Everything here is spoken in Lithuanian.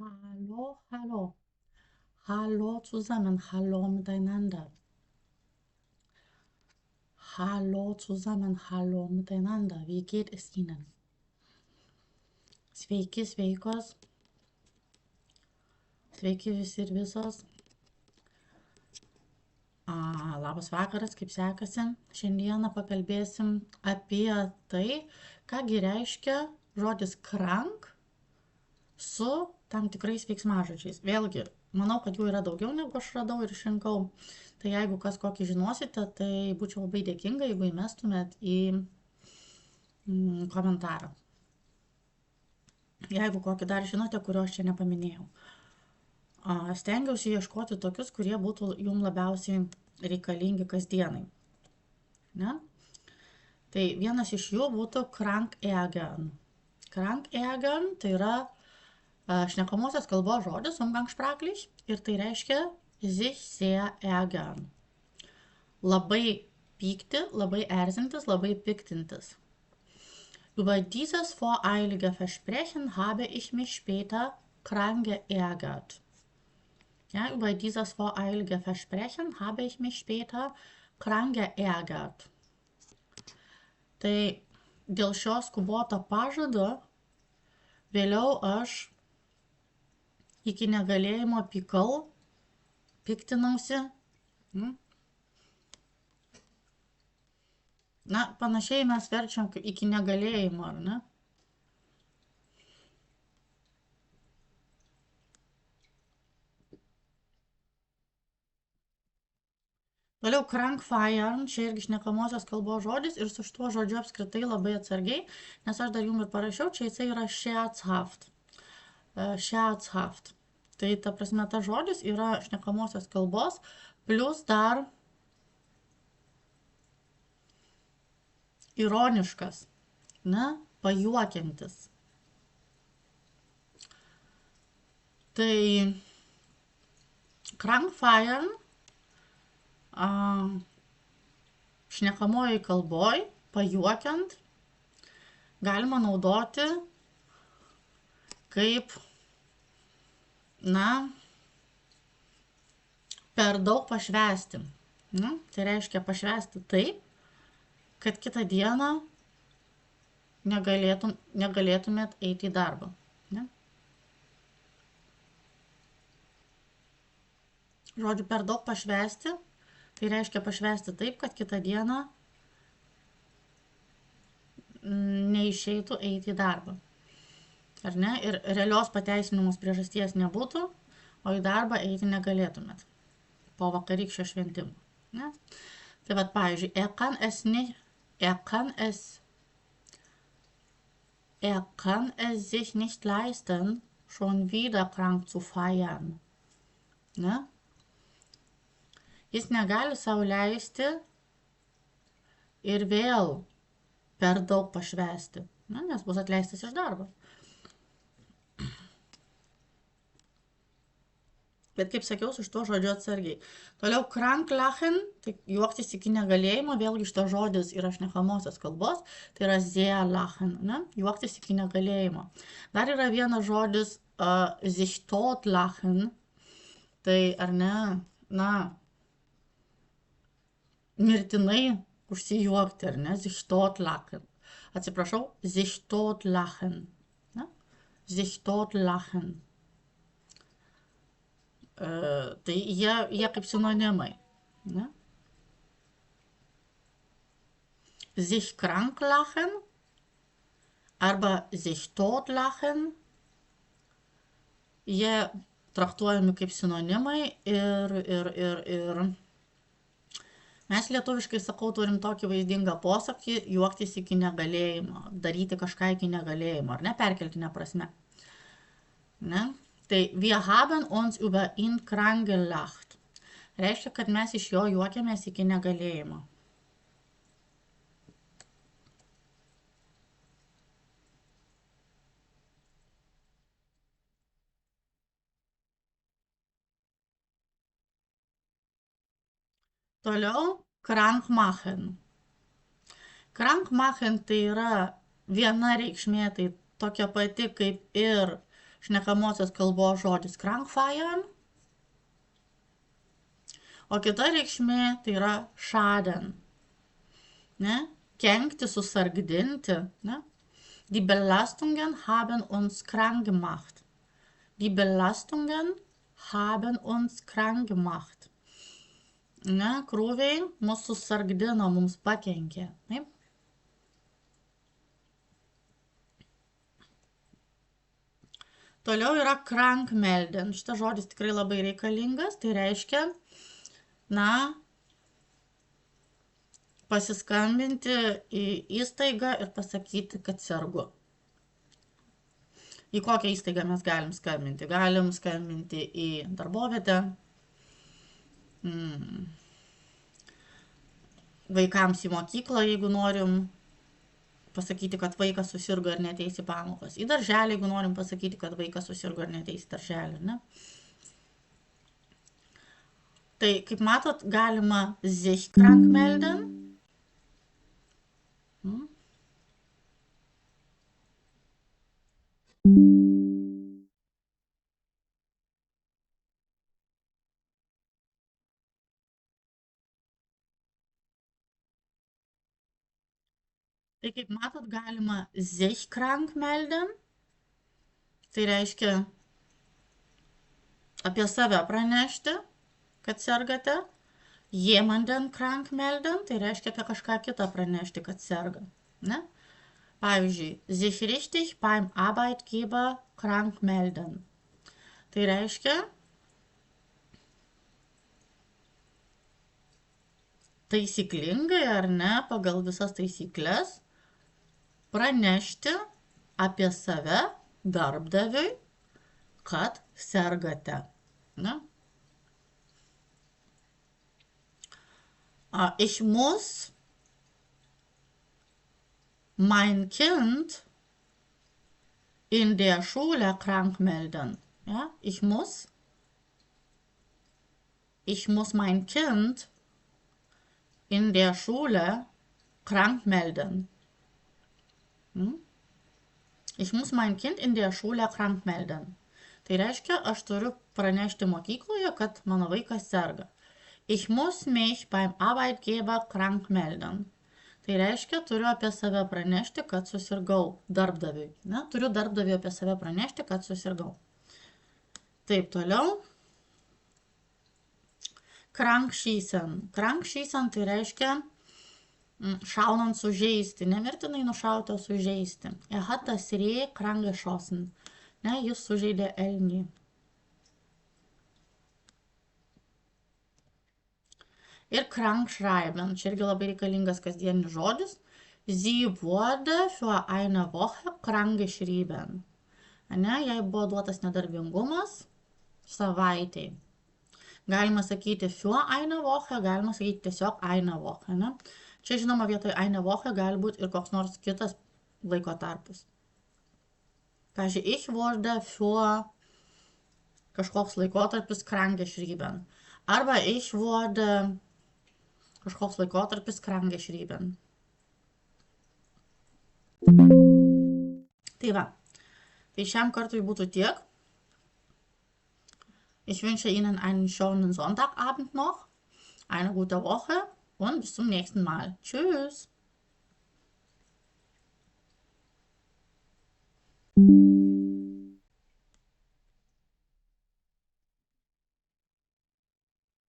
Hallo, hallo. Hallo zusammen, hallo miteinander. Hallo zusammen, hallo miteinander. Wie geht es Ihnen? Sveiki, sveikos. Sveiki visi ir visos. Labas vakaras, kaip sekasi? Šiandieną pakalbėsim apie tai, kągi reiškia žodis krank su tam tikrais veiksmažodžiais. Vėlgi, manau, kad jų yra daugiau negu aš radau ir išrinkau. Tai jeigu kas kokį žinosite, tai būčiau labai dėkinga, jeigu įmestumėt į komentarą. Jeigu kokį dar žinote, kurio aš čia nepaminėjau. Stengiausi ieškoti tokius, kurie būtų jum labiausiai reikalingi kasdienai. Ne? Tai vienas iš jų būtų krankärgern. Krankärgern tai yra šnekamosios kalbos žodis, umgangssprachlich, ir tai reiškia sich sehr ärgern. Labai pykti, labai erzintis, labai piktintis. Über dieses voreilige Versprechen habe ich mich später krank geärgert. Ja, über dieses voreilige Versprechen habe ich mich später krank geärgert. Tai dėl šio skuboto pažado vėliau aš iki negalėjimo pykau, piktinausi. Na, panašiai mes verčiam iki negalėjimo, ar ne? Toliau krankfeiern, čia irgi šnekamosios kalbos žodis ir su šituo žodžiu apskritai labai atsargiai, nes aš dar jums ir parašiau, čia jisai yra scherzhaft. Scherzhaft. Tai ta prasme, ta žodis yra šnekamosios kalbos, plus dar ironiškas, ne, pajuokiantis. Tai krankfeiern šnekamojoj kalboj, pajuokiant, galima naudoti kaip, na, per daug pašvęsti. Tai reiškia pašvęsti taip, kad kitą dieną negalėtumėt eiti į darbą. Ne? Žodžiu, per daug pašvęsti, tai reiškia pašvęsti taip, kad kitą dieną neišeitų eiti į darbą. Ar ne? Ir realios pateisinamos priežasties nebūtų, o į darbą eiti negalėtumėt po vakarykščio šventimo. Ne? Tai vat, pavyzdžiui, er kann es sich nicht leisten, schon wieder krank zu feiern. Ne? Jis negali sau leisti ir vėl per daug pašvęsti, ne? Nes bus atleistas iš darbo. Bet kaip sakiau, su šituo žodžiu atsargiai. Toliau kranklachen, tai juoktis iki negalėjimo, vėlgi šitas žodis yra šnekamosios kalbos, tai yra sehr lachen, ne? Juoktis iki negalėjimo. Dar yra vienas žodis sich totlachen, tai ar ne, na, mirtinai užsijuokti, ar ne, sich totlachen. Atsiprašau, sich totlachen. Ne? Sich totlachen. Tai jie kaip sinonimai. Ne? Sich krank lachen arba sich totlachen, jie traktuojami kaip sinonimai ir mes lietuviškai, sakau, turim tokį vaizdingą posakį juoktis iki negalėjimo, daryti kažką iki negalėjimo, ar ne, perkeltinė prasme. Ne? Tai wir haben uns über ihn krank gelacht. Reiškia, kad mes iš jo juokiamės iki negalėjimo. Toliau krankmachen. Krankmachen tai yra viena reikšmė, tai tokia pati kaip ir šnekamosios kalbos žodis krank feiern, o kita reikšmė tai yra schaden, ne? Kenkti, susargdinti, ne? Die Belastungen haben uns krank gemacht. Die Belastungen haben uns krank gemacht. Ne, krūviai mūsų susargdino, mums pakenkė. Taip? Toliau yra krankmelden. Šitas žodis tikrai labai reikalingas. Tai reiškia, na, pasiskambinti į įstaigą ir pasakyti, kad sergu. Į kokią įstaigą mes galim skambinti? Galim skambinti į darbovietę, vaikams į mokyklą, jeigu norim pasakyti, kad vaikas susirgo ir neteis į pamokas. Į darželį, jeigu norim pasakyti, kad vaikas susirgo ir neteis į darželį, ne? Tai, kaip matot, galima sich krank melden. Tai, kaip matot, galima sich krank melden. Tai reiškia apie save pranešti, kad sergate. Jemanden krank melden, tai reiškia apie kažką kitą pranešti, kad serga. Ne? Pavyzdžiui, sich richtig beim Arbeitgeber krank melden. Tai reiškia taisyklingai ar ne, pagal visas taisyklės, pranešti apie save darbdaviui, kad sergate. Ne? Ich muss mein Kind in der Schule krank melden. Ja? Ich muss mein Kind in der Schule krank melden. Ich muss mein Kind in der Schule krank melden. Tai reiškia, aš turiu pranešti mokykloje, kad mano vaikas serga. Ich muss mich beim Arbeitgeber krank melden. Tai reiškia, turiu apie save pranešti, kad susirgau darbdaviui. Ne? Turiu darbdaviui apie save pranešti, kad susirgau. Taip, toliau. Krankschießen. Krankschießen tai reiškia šaunant sužeisti. Nemirtinai nušauti, o sužeisti. Hat das Reh krank geschossen. Ne, jis sužeidė elnį. Ir krank schreiben. Čia irgi labai reikalingas kasdienis žodis. Sie wurde für eine Woche krank geschrieben. Ne, jai buvo duotas nedarbingumas savaitei. Galima sakyti für eine Woche, galima sakyti tiesiog eine Woche. Ne? Čia žinoma vietoj eine Woche gali būti ir koks nors kitas laiko tarpas. Pavyzdžiui, ich wurde für kažkoks laikotarpis krank geschrieben. Arba ich wurde kažkoks laikotarpis krank geschrieben. Tai va. Tai šiam kartui būtų tiek. Ich wünsche Ihnen einen schönen Sonntagabend noch, eine gute Woche und bis zum nächsten Mal. Tschüss!